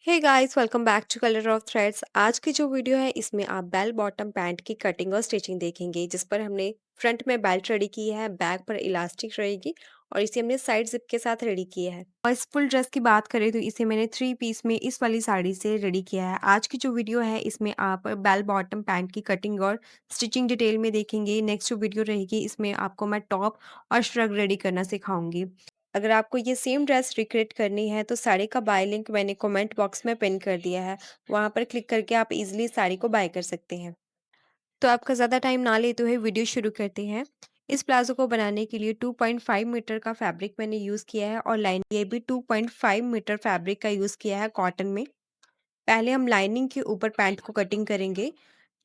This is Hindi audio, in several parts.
Hey guys, welcome back to Colour of Threads. आज की जो वीडियो है इसमें आप बेल बॉटम पैंट की कटिंग और स्टिचिंग देखेंगे, जिस पर हमने फ्रंट में बेल्ट रेडी की है, बैक पर इलास्टिक रहेगी और इसे हमने साइड जिप के साथ रेडी किया है। और इस फुल ड्रेस की बात करें तो इसे मैंने थ्री पीस में इस वाली साड़ी से रेडी किया है। आज की जो वीडियो है इसमें आप बेल बॉटम पैंट की कटिंग और स्टिचिंग डिटेल में देखेंगे। नेक्स्ट जो वीडियो रहेगी इसमें आपको मैं टॉप और श्रग रेडी करना सिखाऊंगी। अगर आपको ये सेम ड्रेस रिक्रिएट करनी है तो साड़ी का बाय लिंक मैंने कमेंट बॉक्स में पिन कर दिया है। वहाँ पर क्लिक करके आप इजीली साड़ी को बाय कर सकते हैं। तो आपका ज़्यादा टाइम ना लेते हुए वीडियो शुरू करते हैं। इस प्लाज़ो को बनाने के लिए 2.5 मीटर का फैब्रिक मैंने यूज़ किया है और लाइन ये भी 2.5 मीटर फैब्रिक का यूज़ किया है कॉटन में। पहले हम लाइनिंग के ऊपर पैंट को कटिंग करेंगे।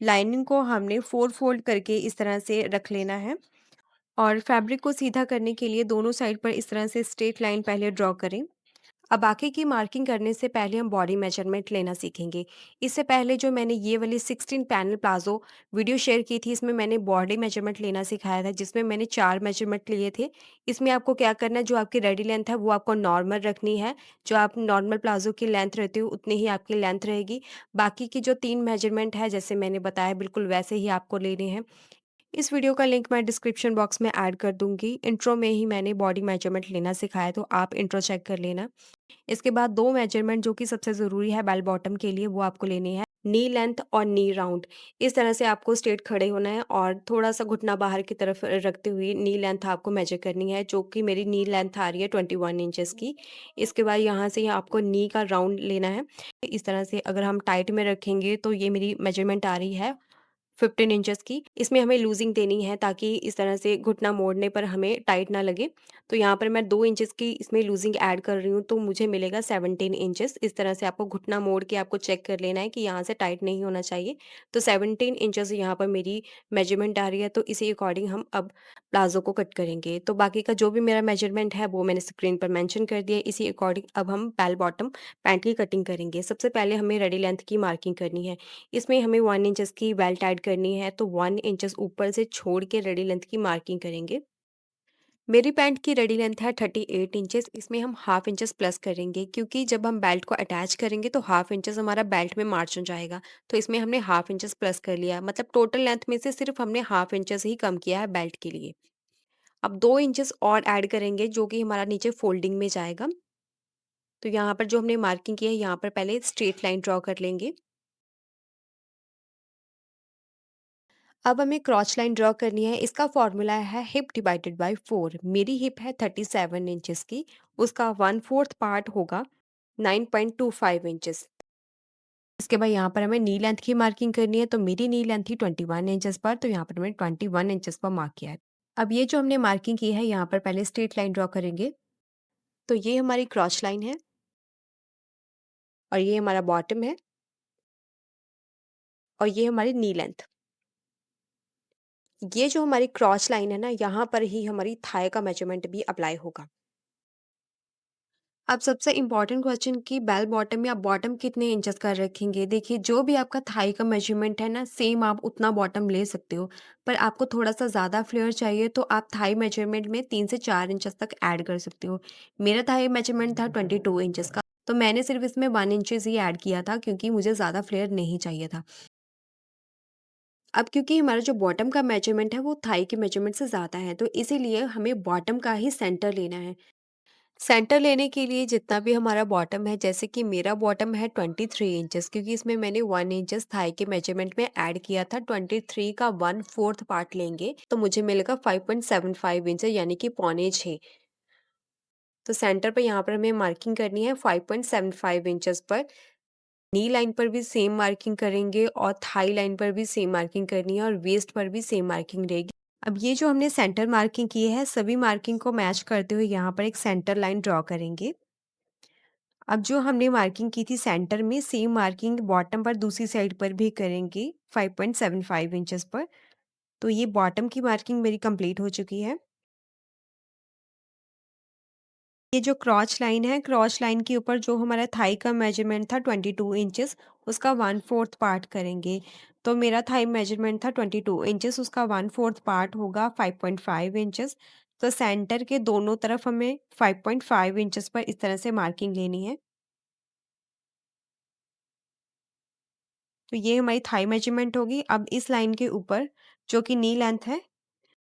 लाइनिंग को हमने 4 फोल्ड करके इस तरह से रख लेना है और फैब्रिक को सीधा करने के लिए दोनों साइड पर इस तरह से स्ट्रेट लाइन पहले ड्रॉ करें। अब बाकी की मार्किंग करने से पहले हम बॉडी मेजरमेंट लेना सीखेंगे। इससे पहले जो मैंने ये वाली 16 पैनल प्लाज़ो वीडियो शेयर की थी, इसमें मैंने बॉडी मेजरमेंट लेना सिखाया था, जिसमें मैंने 4 मेजरमेंट लिए थे। इसमें आपको क्या करना है, जो आपकी रेडी लेंथ है वो आपको नॉर्मल रखनी है। जो आप नॉर्मल प्लाज़ो की लेंथ रहती हो उतनी ही आपकी लेंथ रहेगी। बाकी की जो 3 मेजरमेंट है जैसे मैंने बताया बिल्कुल वैसे ही आपको लेने हैं। इस वीडियो का लिंक मैं डिस्क्रिप्शन बॉक्स में ऐड कर दूँगी। इंट्रो में ही मैंने बॉडी मेजरमेंट लेना सिखाया, तो आप इंट्रो चेक कर लेना। इसके बाद 2 मेजरमेंट जो कि सबसे ज़रूरी है बेल बॉटम के लिए, वो आपको लेने हैं। नी लेंथ और नी राउंड। इस तरह से आपको स्ट्रेट खड़े होना है और थोड़ा-सा घुटना बाहर की तरफ रखते हुए नी लेंथ आपको मेजर करनी है, जो कि मेरी नी लेंथ आ रही है 21 इंचेस की। इसके बाद यहाँ से आपको नी का राउंड लेना है। इस तरह से अगर हम टाइट में रखेंगे तो ये मेरी मेजरमेंट आ रही है 15 इंचेस की। इसमें हमें लूज़िंग देनी है ताकि इस तरह से घुटना मोड़ने पर हमें टाइट ना लगे। तो यहाँ पर मैं 2 इंचेस की इसमें लूज़िंग ऐड कर रही हूँ, तो मुझे मिलेगा 17 इंचेस। इस तरह से आपको घुटना मोड़ के आपको चेक कर लेना है कि यहाँ से टाइट नहीं होना चाहिए। तो 17 इंचेस यहाँ पर मेरी मेजरमेंट आ रही है, तो इसी अकॉर्डिंग हम अब प्लाज़ो को कट करेंगे। तो बाकी का जो भी मेरा मेजरमेंट है वो मैंने स्क्रीन पर मेंशन कर दिया है। इसी अकॉर्डिंग अब हम बेल बॉटम पैंट की कटिंग करेंगे। सबसे पहले हमें रेडी लेंथ की मार्किंग करनी है। इसमें हमें 1 इंचेस की बेल्ट ऐड करनी है, तो 1 इंचेस ऊपर से छोड़ के रेडी लेंथ की मार्किंग करेंगे। मेरी पैंट की रेडी लेंथ है 38 इंचेस। इसमें हम हाफ इंचेस प्लस करेंगे, क्योंकि जब हम बेल्ट को अटैच करेंगे तो हाफ इंचेस हमारा बेल्ट में मार्च हो जाएगा। तो इसमें हमने हाफ इंचेस प्लस कर लिया, मतलब टोटल लेंथ में से सिर्फ हमने हाफ इंचेस ही कम किया है बेल्ट के लिए। अब 2 इंचेस और ऐड करेंगे, जो कि हमारा नीचे फोल्डिंग में जाएगा। तो यहाँ पर जो हमने मार्किंग की है, यहाँ पर पहले स्ट्रेट लाइन ड्रॉ कर लेंगे। अब हमें क्रॉच लाइन ड्रॉ करनी है। इसका फॉर्मूला है हिप डिवाइडेड बाय 4। मेरी हिप है 37 इंचेस की, उसका 1/4 पार्ट होगा 9.25 इंचेस। इसके बाद यहाँ पर हमें नी लेंथ की मार्किंग करनी है, तो मेरी नी लेंथ थी 21 इंचेस पर, तो यहाँ पर मैंने 21 इंचेस पर मार्क किया है। अब ये जो हमने मार्किंग की है, यहाँ पर पहले स्ट्रेट लाइन ड्रॉ करेंगे। तो ये हमारी क्रॉच लाइन है और ये हमारा बॉटम है और ये हमारी नी लेंथ। ये जो हमारी क्रॉच लाइन है ना, यहाँ पर ही हमारी थाई का मेजरमेंट भी अप्लाई होगा। अब सबसे इम्पोर्टेंट क्वेश्चन कि बेल बॉटम या बॉटम कितने इंचेस का रखेंगे। देखिए, जो भी आपका थाई का मेजरमेंट है ना, सेम आप उतना बॉटम ले सकते हो। पर आपको थोड़ा-सा ज़्यादा फ्लेयर चाहिए तो आप थाई मेजरमेंट में 3 से 4 इंचेस तक ऐड कर सकते हो। मेरा थाई मेजरमेंट था 22 इंचेस का, तो मैंने सिर्फ इसमें 1 इंचेस ही ऐड किया था, क्योंकि मुझे ज़्यादा फ्लेयर नहीं चाहिए था। अब क्योंकि हमारा जो बॉटम का मेजरमेंट है वो थाई के मेजरमेंट से ज़्यादा है, तो इसीलिए हमें बॉटम का ही सेंटर लेना है। सेंटर लेने के लिए जितना भी हमारा बॉटम है, जैसे कि मेरा बॉटम है 23 इंचेस, क्योंकि इसमें मैंने 1 इंचेस थाई के मेजरमेंट में ऐड किया था। 23 का 1/4 पार्ट लेंगे तो मुझे मिलेगा 5.75 इंच, यानी कि पौने 6। तो सेंटर पे यहाँ पर हमें मार्किंग करनी है 5.75 इंचेस पर। नी लाइन पर भी सेम मार्किंग करेंगे और थाई लाइन पर भी सेम मार्किंग करनी है और वेस्ट पर भी सेम मार्किंग रहेगी। अब ये जो हमने सेंटर मार्किंग की है, सभी मार्किंग को मैच करते हुए यहाँ पर एक सेंटर लाइन ड्रॉ करेंगे। अब जो हमने मार्किंग की थी सेंटर में, सेम मार्किंग बॉटम पर दूसरी साइड पर भी करेंगे 5.75 इंचेस पर। तो ये बॉटम की मार्किंग मेरी कंप्लीट हो चुकी है। ये जो क्रॉच लाइन है, क्रॉच लाइन के ऊपर जो हमारा थाई का मेजरमेंट था 22 इंचेस, उसका 1/4 पार्ट करेंगे। तो मेरा थाई मेजरमेंट था 22 इंचेस, उसका 1/4 पार्ट होगा 5.5 इंचेस। तो सेंटर के दोनों तरफ हमें 5.5 इंचेस पर इस तरह से मार्किंग लेनी है। तो ये हमारी थाई मेजरमेंट होगी। अब इस लाइन के ऊपर जो कि नी लेंथ है,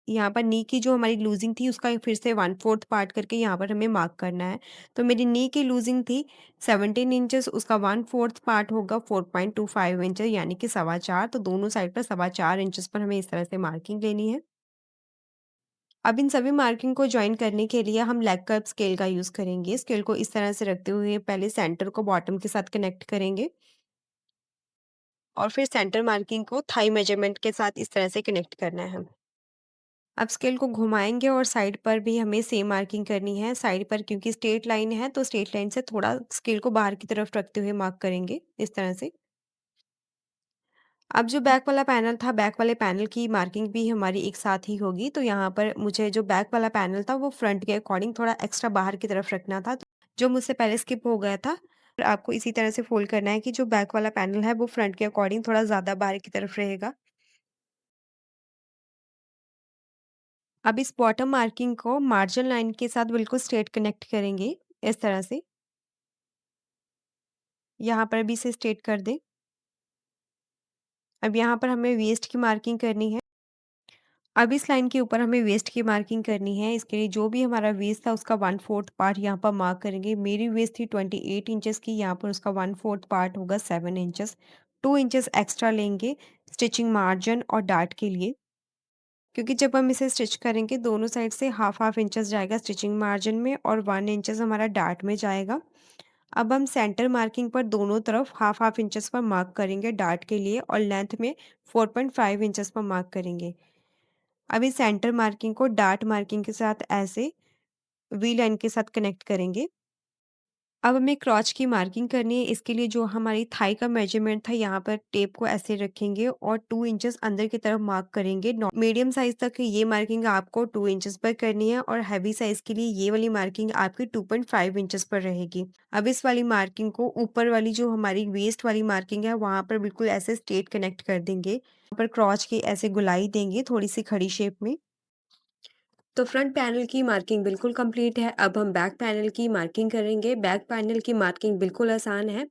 यहाँ पर नी की जो हमारी लूज़िंग थी उसका फिर से 1/4 पार्ट करके यहाँ पर हमें मार्क करना है। तो मेरी नी की लूज़िंग थी 17 इंचेस, उसका 1/4 पार्ट होगा 4.25 इंचेस यानी कि 4.25। तो दोनों साइड पर 4.25 इंचेस पर हमें इस तरह से मार्किंग लेनी है। अब इन सभी मार्किंग को जॉइन करने के लिए हम लेग कर्व स्केल का यूज़ करेंगे। स्केल को इस तरह से रखते हुए पहले सेंटर को बॉटम के साथ कनेक्ट करेंगे और फिर सेंटर मार्किंग को थाई मेजरमेंट के साथ इस तरह से कनेक्ट करना है हमें। अब स्केल को घुमाएँगे और साइड पर भी हमें सेम मार्किंग करनी है। साइड पर क्योंकि स्ट्रेट लाइन है, तो स्ट्रेट लाइन से थोड़ा स्केल को बाहर की तरफ रखते हुए मार्क करेंगे, इस तरह से। अब जो बैक वाला पैनल था, बैक वाले पैनल की मार्किंग भी हमारी एक साथ ही होगी। तो यहाँ पर मुझे जो बैक वाला पैनल था, वो फ्रंट के अकॉर्डिंग थोड़ा एक्स्ट्रा बाहर की तरफ रखना था, जो मुझसे पहले स्किप हो गया था। और आपको इसी तरह से फ़ोल्ड करना है कि जो बैक वाला पैनल है, वो फ्रंट के अकॉर्डिंग थोड़ा ज़्यादा बाहर की तरफ रहेगा। अब इस बॉटम मार्किंग को मार्जिन लाइन के साथ बिल्कुल स्ट्रेट कनेक्ट करेंगे, इस तरह से। यहाँ पर भी इसे स्ट्रेट कर दें। अब यहाँ पर हमें वेस्ट की मार्किंग करनी है। अब इस लाइन के ऊपर हमें वेस्ट की मार्किंग करनी है। इसके लिए जो भी हमारा वेस्ट था उसका 1/4 पार्ट यहाँ पर मार्क करेंगे। मेरी वेस्ट थी 28 इंचेस की, यहाँ पर उसका 1/4 पार्ट होगा 7 इंचेस। 2 इंचेस एक्स्ट्रा लेंगे स्टिचिंग मार्जिन और डार्ट के लिए। क्योंकि जब हम इसे स्टिच करेंगे दोनों साइड से हाफ हाफ इंचेस जाएगा स्टिचिंग मार्जिन में और 1 इंचेस हमारा डार्ट में जाएगा। अब हम सेंटर मार्किंग पर दोनों तरफ हाफ हाफ इंचेस पर मार्क करेंगे डार्ट के लिए और लेंथ में 4.5 इंचेस पर मार्क करेंगे। अब इस सेंटर मार्किंग को डार्ट मार्किंग के साथ ऐसे वी लाइन के साथ कनेक्ट करेंगे। अब हमें क्रॉच की मार्किंग करनी है। इसके लिए जो हमारी थाई का मेजरमेंट था यहाँ पर टेप को ऐसे रखेंगे और 2 इंचेस अंदर की तरफ मार्क करेंगे। मीडियम साइज तक ये मार्किंग आपको 2 इंचेस पर करनी है और हैवी साइज के लिए ये वाली मार्किंग आपकी 2.5 इंचेस पर रहेगी। अब इस वाली मार्किंग को ऊपर वाली जो हमारी वेस्ट वाली मार्किंग है वहाँ पर बिल्कुल ऐसे स्ट्रेट कनेक्ट कर देंगे। यहाँ पर क्रॉच की ऐसे गुलाई देंगे थोड़ी सी खड़ी शेप में। तो फ्रंट पैनल की मार्किंग बिल्कुल कंप्लीट है। अब हम बैक पैनल की मार्किंग करेंगे। बैक पैनल की मार्किंग बिल्कुल आसान है।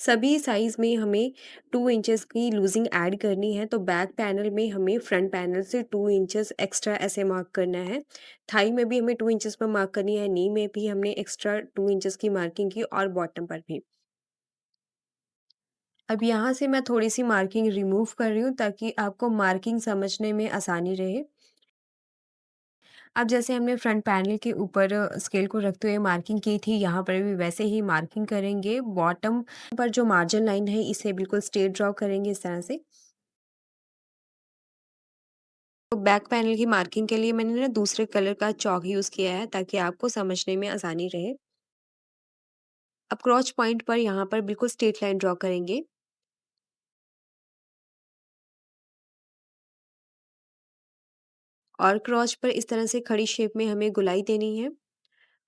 सभी साइज़ में हमें 2 इंचेस की लूज़िंग ऐड करनी है। तो बैक पैनल में हमें फ्रंट पैनल से 2 इंचेस एक्स्ट्रा ऐसे मार्क करना है। थाई में भी हमें 2 इंचेस पर मार्क करनी है। नी में भी हमने एक्स्ट्रा 2 इंचेस की मार्किंग की और बॉटम पर भी। अब यहाँ से मैं थोड़ी-सी मार्किंग रिमूव कर रही हूँ ताकि आपको मार्किंग समझने में आसानी रहे। अब जैसे हमने फ्रंट पैनल के ऊपर स्केल को रखते हुए मार्किंग की थी, यहाँ पर भी वैसे ही मार्किंग करेंगे। बॉटम पर जो मार्जिन लाइन है इसे बिल्कुल स्ट्रेट ड्रॉ करेंगे इस तरह से। तो बैक पैनल की मार्किंग के लिए मैंने ना दूसरे कलर का चॉक यूज़ किया है ताकि आपको समझने में आसानी रहे। अब क्रॉच पॉइंट पर यहाँ पर बिल्कुल स्ट्रेट लाइन ड्रॉ करेंगे और क्रॉच पर इस तरह से खड़ी शेप में हमें गोलाई देनी है।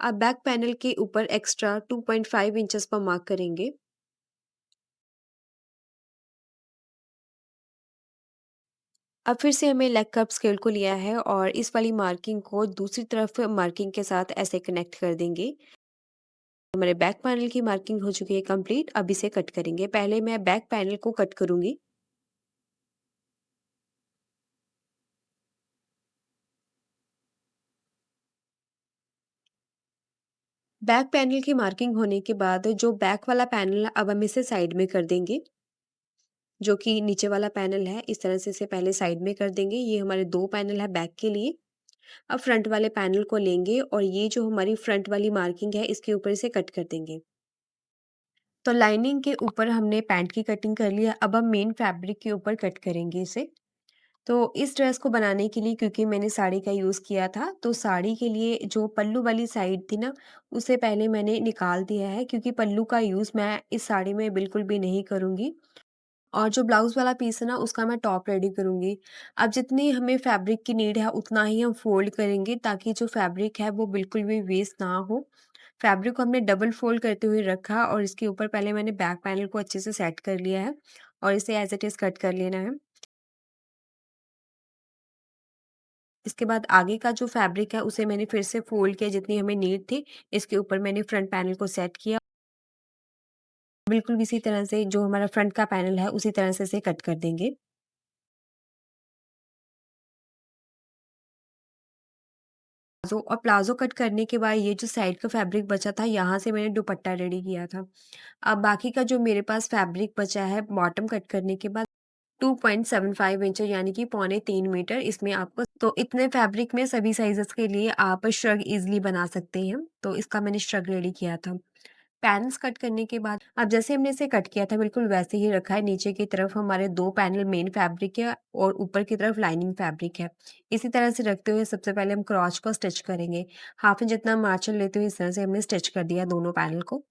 अब बैक पैनल के ऊपर एक्स्ट्रा 2.5 इंचेस पर मार्क करेंगे। अब फिर से हमें लेग कप स्केल को लिया है और इस वाली मार्किंग को दूसरी तरफ मार्किंग के साथ ऐसे कनेक्ट कर देंगे। हमारे बैक पैनल की मार्किंग हो चुकी है कंप्लीट। अब इसे कट करेंगे। पहले मैं बैक पैनल को कट करूंगी। बैक पैनल की मार्किंग होने के बाद जो बैक वाला पैनल है अब हम इसे साइड में कर देंगे। जो कि नीचे वाला पैनल है इस तरह से इसे पहले साइड में कर देंगे। ये हमारे 2 पैनल है बैक के लिए। अब फ्रंट वाले पैनल को लेंगे और ये जो हमारी फ्रंट वाली मार्किंग है इसके ऊपर इसे कट कर देंगे। तो लाइनिंग के ऊपर हमने पैंट की कटिंग कर लिया। अब हम मेन फैब्रिक के ऊपर कट करेंगे इसे। तो इस ड्रेस को बनाने के लिए क्योंकि मैंने साड़ी का यूज़ किया था, तो साड़ी के लिए जो पल्लू वाली साइड थी ना, उसे पहले मैंने निकाल दिया है क्योंकि पल्लू का यूज़ मैं इस साड़ी में बिल्कुल भी नहीं करूँगी। और जो ब्लाउज़ वाला पीस है ना, उसका मैं टॉप रेडी करूँगी। अब जितनी हमें फैब्रिक की नीड है, उतना ही हम फ़ोल्ड करेंगे ताकि जो फैब्रिक है, वो बिल्कुल भी वेस्ट ना हो। फैब्रिक को हमने डबल फ़ोल्ड करते हुए रखा और इसके ऊपर पहले मैंने बैक पैनल को अच्छे से सेट कर लिया है और इसे एज़ इट इज़ कट कर लेना है। इसके बाद आगे का जो फैब्रिक है उसे मैंने फिर से फ़ोल्ड किया जितनी हमें नीड थी, इसके ऊपर मैंने फ्रंट पैनल को सेट किया। बिल्कुल भी इसी तरह से जो हमारा फ्रंट का पैनल है उसी तरह से इसे कट कर देंगे। प्लाज़ो कट करने के बाद ये जो साइड का फैब्रिक बचा था यहाँ से मैंने दुपट्टा रेडी किया था। अब बाकी का जो मेरे पास फैब्रिक बचा है बॉटम कट करने के बाद 2.75 इंच यानी कि पौने 3 मीटर इसमें आपको तो इतने फैब्रिक में सभी साइज़ेस के लिए आप श्रग ईज़िली बना सकते हैं। तो इसका मैंने श्रग रेडी किया था। पैनल्स कट करने के बाद अब जैसे हमने इसे कट किया था बिल्कुल वैसे ही रखा है। नीचे की तरफ हमारे 2 पैनल मेन फैब्रिक है और ऊपर की तरफ लाइनिंग फैब्रिक है। इसी तरह से रखते हुए सबसे पहले हम क्रॉस को स्टिच करेंगे। हाफ इंच जितना मार्जिन लेते हुए इस तरह से हमने स्टिच कर दिया दोनों पैनल को।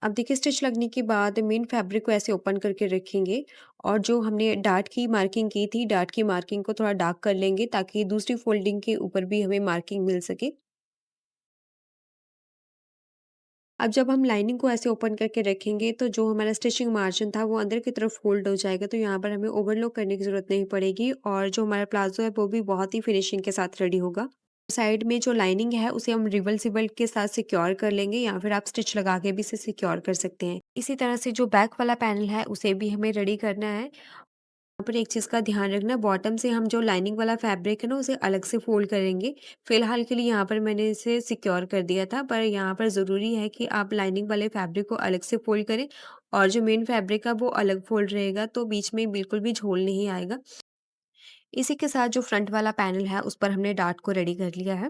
अब देखिए स्टिच लगने के बाद मेन फैब्रिक को ऐसे ओपन करके रखेंगे और जो हमने डार्ट की मार्किंग की थी, डार्ट की मार्किंग को थोड़ा डार्क कर लेंगे ताकि दूसरी फोल्डिंग के ऊपर भी हमें मार्किंग मिल सके। अब जब हम लाइनिंग को ऐसे ओपन करके रखेंगे तो जो हमारा स्टिचिंग मार्जिन था वो अंदर की तरफ फोल्ड हो जाएगा, तो यहाँ पर हमें ओवरलॉक करने की ज़रूरत नहीं पड़ेगी और जो हमारा प्लाज़ो है वो भी बहुत ही फिनिशिंग के साथ रेडी होगा। साइड में जो लाइनिंग है उसे हम रिवर्सिबल के साथ सिक्योर कर लेंगे या फिर आप स्टिच लगा के भी इसे सिक्योर कर सकते हैं। इसी तरह से जो बैक वाला पैनल है उसे भी हमें रेडी करना है। यहाँ पर एक चीज़ का ध्यान रखना, बॉटम से हम जो लाइनिंग वाला फैब्रिक है ना उसे अलग से फोल्ड करेंगे। फिलहाल के लिए यहाँ पर मैंने इसे सिक्योर कर दिया था, पर यहाँ पर ज़रूरी है कि आप लाइनिंग वाले फैब्रिक को अलग से फोल्ड करें और जो मेन फैब्रिक है वो अलग फोल्ड रहेगा, तो बीच में बिल्कुल भी झोल नहीं आएगा। इसी के साथ जो फ्रंट वाला पैनल है उस पर हमने डार्ट को रेडी कर लिया है।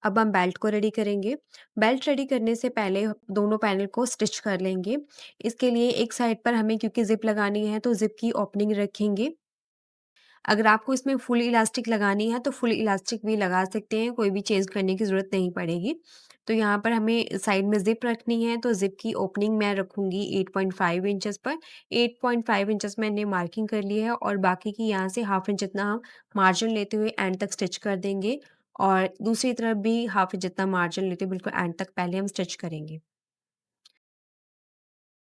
अब हम बेल्ट को रेडी करेंगे। बेल्ट रेडी करने से पहले दोनों पैनल को स्टिच कर लेंगे। इसके लिए एक साइड पर हमें क्योंकि ज़िप लगानी है तो ज़िप की ओपनिंग रखेंगे। अगर आपको इसमें फुल इलास्टिक लगानी है तो फुल इलास्टिक भी लगा सकते हैं, कोई भी चेंज करने की ज़रूरत नहीं पड़ेगी। तो यहाँ पर हमें साइड में ज़िप रखनी है, तो ज़िप की ओपनिंग मैं रखूँगी 8.5 इंचेस पर। 8.5 इंचेस मैंने मार्किंग कर ली है और बाकी की यहाँ से हाफ इंच जितना हम मार्जिन लेते हुए एंड तक स्टिच कर देंगे और दूसरी तरफ भी हाफ इंच जितना मार्जिन लेते हुए बिल्कुल एंड तक पहले हम स्टिच करेंगे।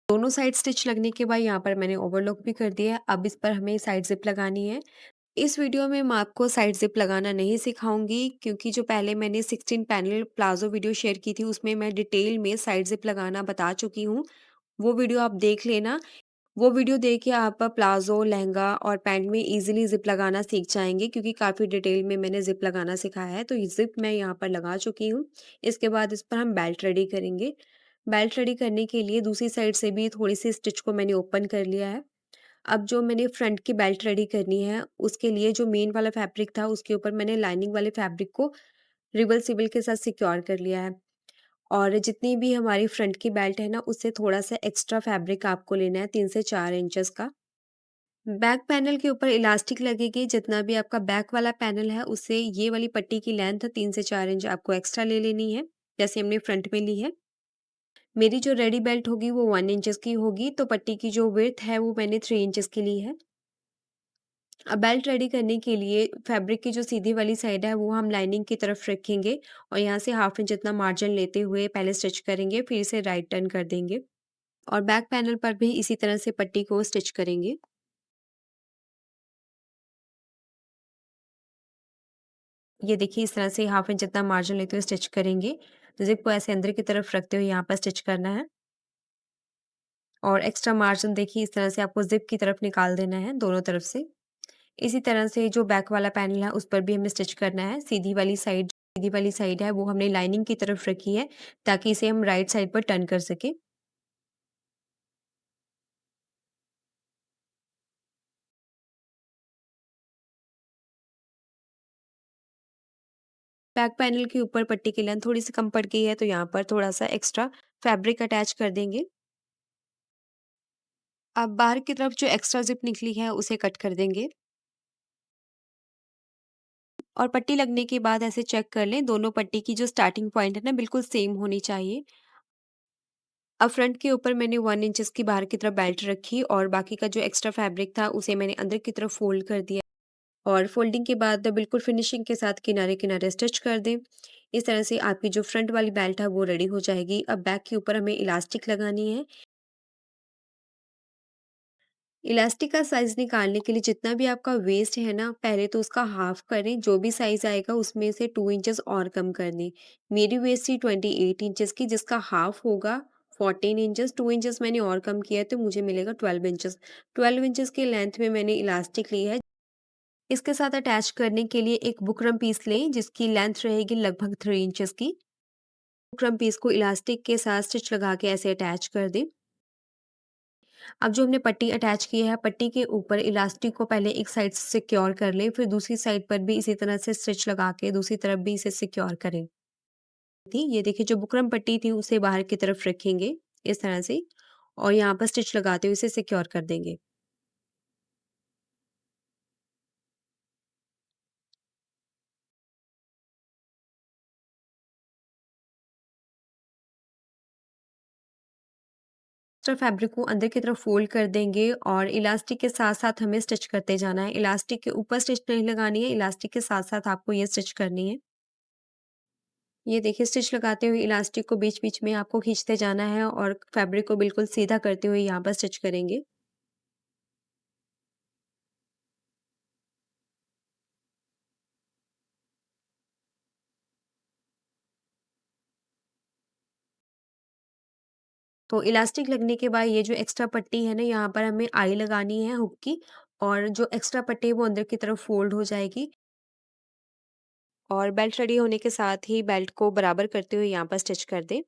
दोनों साइड स्टिच लगने के बाद यहाँ पर मैंने ओवरलॉक भी कर दिया है। अब इस पर हमें साइड ज़िप लगानी है। इस वीडियो में मैं आपको साइड ज़िप लगाना नहीं सिखाऊँगी क्योंकि जो पहले मैंने 16 पैनल प्लाज़ो वीडियो शेयर की थी उसमें मैं डिटेल में साइड ज़िप लगाना बता चुकी हूँ। वो वीडियो आप देख लेना। वो वीडियो देख के आप प्लाज़ो, लहंगा और पैंट में ईज़िली ज़िप लगाना सीख जाएँगे क्योंकि काफ़ी डिटेल में मैंने ज़िप लगाना सिखाया है। तो ये ज़िप मैं यहाँ पर लगा चुकी हूँ। इसके बाद इस पर हम बेल्ट रेडी करेंगे। बेल्ट रेडी करने के लिए दूसरी साइड से भी थोड़ी-सी स्टिच को मैंने ओपन कर लिया है। अब जो मैंने फ्रंट की बेल्ट रेडी करनी है, उसके लिए जो मेन वाला फैब्रिक था, उसके ऊपर मैंने लाइनिंग वाले फैब्रिक को रिवर्सिबल के साथ सिक्योर कर लिया है। और जितनी भी हमारी फ्रंट की बेल्ट है ना, उससे थोड़ा-सा एक्स्ट्रा फैब्रिक आपको लेना है 3 से 4 इंचेस का। बैक पैनल के ऊपर इलास्टिक लगेगी, जितना भी आपका बैक वाला पैनल है, उससे ये वाली पट्टी की लेंथ 3 से 4 इंच आपको एक्स्ट्रा ले लेनी है, जैसे हमने फ्रंट में ली है। मेरी जो रेडी बेल्ट होगी, वो 1 इंचेस की होगी, तो पट्टी की जो विड्थ है, वो मैंने 3 इंचेस की ली है। अब बेल्ट रेडी करने के लिए फैब्रिक की जो सीधी वाली साइड है वो हम लाइनिंग की तरफ रखेंगे और यहाँ से हाफ इंच जितना मार्जिन लेते हुए पहले स्टिच करेंगे, फिर इसे राइट टर्न कर देंगे और बैक पैनल पर भी इसी तरह से पट्टी को स्टिच करेंगे। ये देखिए इस तरह से हाफ इंच जितना मार्जिन लेते हुए स्टिच करेंगे। जिप को ऐसे अंदर की तरफ रखते हुए यहाँ पर स्टिच करना है और एक्स्ट्रा मार्जिन देखिए इस तरह से आपको जिप की तरफ निकाल देना है दोनों तरफ से। इसी तरह से जो बैक वाला पैनल है उस पर भी हमें स्टिच करना है। सीधी वाली साइड है वो हमने लाइनिंग की तरफ रखी है ताकि इसे हम राइट साइड पर टर्न कर सकें। बैक पैनल के ऊपर पट्टी की लेंथ थोड़ी-सी कम पड़ गई है तो यहाँ पर थोड़ा-सा एक्स्ट्रा फैब्रिक अटैच कर देंगे। अब बाहर की तरफ जो एक्स्ट्रा ज़िप निकली है उसे कट कर देंगे और पट्टी लगने के बाद ऐसे चेक कर लें दोनों पट्टी की जो स्टार्टिंग पॉइंट है ना बिल्कुल सेम होनी चाहिए। अब फ्रंट के ऊपर मैंने 1 इंचेस की बाहर की तरफ बेल्ट रखी और बाकी का जो एक्स्ट्रा फैब्रिक था उसे मैंने अंदर की तरफ फ़ोल्ड कर दिया और फ़ोल्डिंग के बाद बिल्कुल फिनिशिंग के साथ किनारे-किनारे स्टिच कर दें। इस तरह से आपकी जो फ्रंट वाली बेल्ट है वो रेडी हो जाएगी। अब बैक के ऊपर हमें इलास्टिक लगानी है। इलास्टिक का साइज़ निकालने के लिए जितना भी आपका वेस्ट है ना, पहले तो उसका हाफ़ करें, जो भी साइज़ आएगा उसमें से 2 इंचेस और कम कर दें। मेरी वेस्ट थी 28 इंचेस की जिसका हाफ़ होगा 14 इंचेस, 2 इंचेस मैंने और कम किया है तो मुझे मिलेगा 12 इंचेस। 12 इंचेस की लेंथ में मैंने इलास्टिक ली है। इसके साथ अटैच करने के लिए एक बुकरम पीस लें जिसकी लेंथ रहेगी लगभग 3 इंचेस की। बुकरम पीस को इलास्टिक के साथ स्टिच लगा के ऐसे अटैच कर दें। अब जो हमने पट्टी अटैच की है, पट्टी के ऊपर इलास्टिक को पहले एक साइड से सिक्योर कर लें, फिर दूसरी साइड पर भी इसी तरह से स्टिच लगा के दूसरी तरफ भी इसे सिक्योर करें। थी ये देखिए जो बुकरम पट्टी थी उसे बाहर की तरफ रखेंगे इस तरह से और यहाँ पर स्टिच लगाते हुए इसे सिक्योर कर देंगे। एक्स्ट्रा फैब्रिक को अंदर की तरफ फ़ोल्ड कर देंगे और इलास्टिक के साथ-साथ हमें स्टिच करते जाना है। इलास्टिक के ऊपर स्टिच नहीं लगानी है, इलास्टिक के साथ-साथ आपको ये स्टिच करनी है। ये देखिए स्टिच लगाते हुए इलास्टिक को बीच-बीच में आपको खींचते जाना है और फैब्रिक को बिल्कुल सीधा करते हुए यहाँ पर स्टिच करेंगे। तो इलास्टिक लगने के बाद ये जो एक्स्ट्रा पट्टी है ना, यहाँ पर हमें आई लगानी है हुक की और जो एक्स्ट्रा पट्टी है वो अंदर की तरफ फ़ोल्ड हो जाएगी और बेल्ट रेडी होने के साथ ही बेल्ट को बराबर करते हुए यहाँ पर स्टिच कर दें।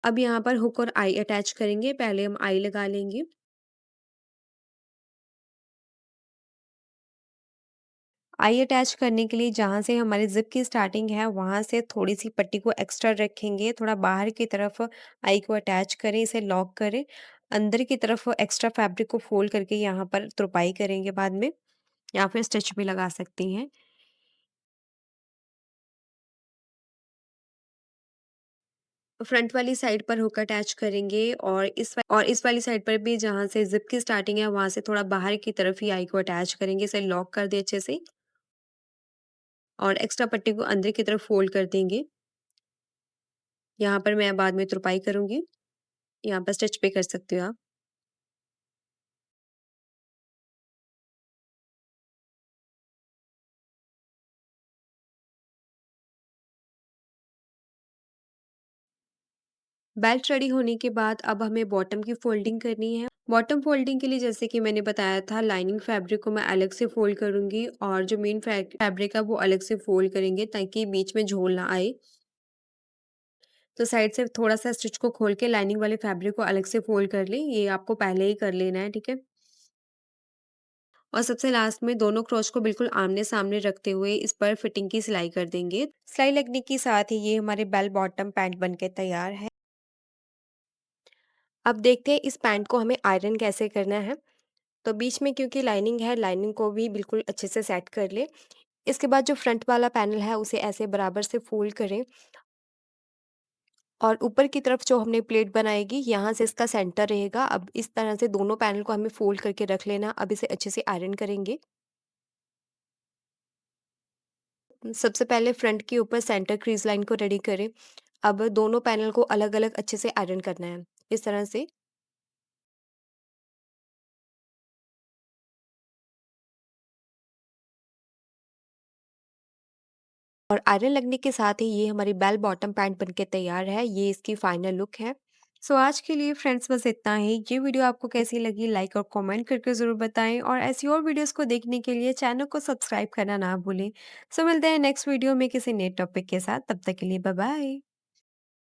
अब यहाँ पर हुक और आई अटैच करेंगे, पहले हम आई लगा लेंगे। आई अटैच करने के लिए जहाँ से हमारी ज़िप की स्टार्टिंग है, वहाँ से थोड़ी-सी पट्टी को एक्स्ट्रा रखेंगे, थोड़ा बाहर की तरफ आई को अटैच करें, इसे लॉक करें। अंदर की तरफ एक्स्ट्रा फैब्रिक को फ़ोल्ड करके यहाँ पर तुरपाई करेंगे बाद में या फिर स्टिच भी लगा सकती हैं। फ्रंट वाली साइड पर हुक अटैच करेंगे और इस वाली साइड पर भी जहाँ से ज़िप की स्टार्टिंग है, वहाँ से थोड़ा बाहर की तरफ ही आई को अटैच करेंगे, इसे लॉक कर दें अच्छे से और एक्स्ट्रा पट्टी को अंदर की तरफ फ़ोल्ड कर देंगे। यहाँ पर मैं बाद में तुरपाई करूँगी, यहाँ पर स्टिच भी कर सकते हो आप। बेल्ट रेडी होने के बाद अब हमें बॉटम की फोल्डिंग करनी है। बॉटम फोल्डिंग के लिए जैसे कि मैंने बताया था लाइनिंग फैब्रिक को मैं अलग से फोल्ड करूँगी और जो मेन फैब्रिक है वो अलग से फोल्ड करेंगे ताकि बीच में झोल ना आए। तो साइड से थोड़ा-सा स्टिच को खोल के लाइनिंग वाले फैब्रिक को अलग से फोल्ड कर लें, ये आपको पहले ही कर लेना है, ठीक है? और सबसे लास्ट में दोनों क्रोच को बिल्कुल आमने-सामने रखते हुए इस पर फिटिंग की सिलाई कर देंगे। सिलाई लगने के साथ ही ये हमारे बेल बॉटम पैंट बनके तैयार है। अब देखते हैं इस पैंट को हमें आयरन कैसे करना है। तो बीच में क्योंकि लाइनिंग है, लाइनिंग को भी बिल्कुल अच्छे से सेट कर लें। इसके बाद जो फ्रंट वाला पैनल है उसे ऐसे बराबर से फ़ोल्ड करें और ऊपर की तरफ जो हमने प्लेट बनाएगी यहाँ से इसका सेंटर रहेगा। अब इस तरह से दोनों पैनल को हमें फ़ोल्ड करके रख लेना। अब इसे अच्छे से आयरन करेंगे। सबसे पहले फ्रंट के ऊपर सेंटर क्रीज़ लाइन को रेडी करें। अब दोनों पैनल को अलग-अलग अच्छे से आयरन करना है, इस तरह से। और आयरन लगने के साथ ही ये हमारी बेल बॉटम पैंट बनके तैयार है। ये इसकी फाइनल लुक है। सो आज के लिए फ्रेंड्स बस इतना ही। ये वीडियो आपको कैसी लगी लाइक और कमेंट करके ज़रूर बताएँ और ऐसी और वीडियोज़ को देखने के लिए चैनल को सब्सक्राइब करना ना भूलें। सो मिलते हैं नेक्स्ट वीडियो में किसी नए टॉपिक के साथ। तब तक के लिए बाय बाय।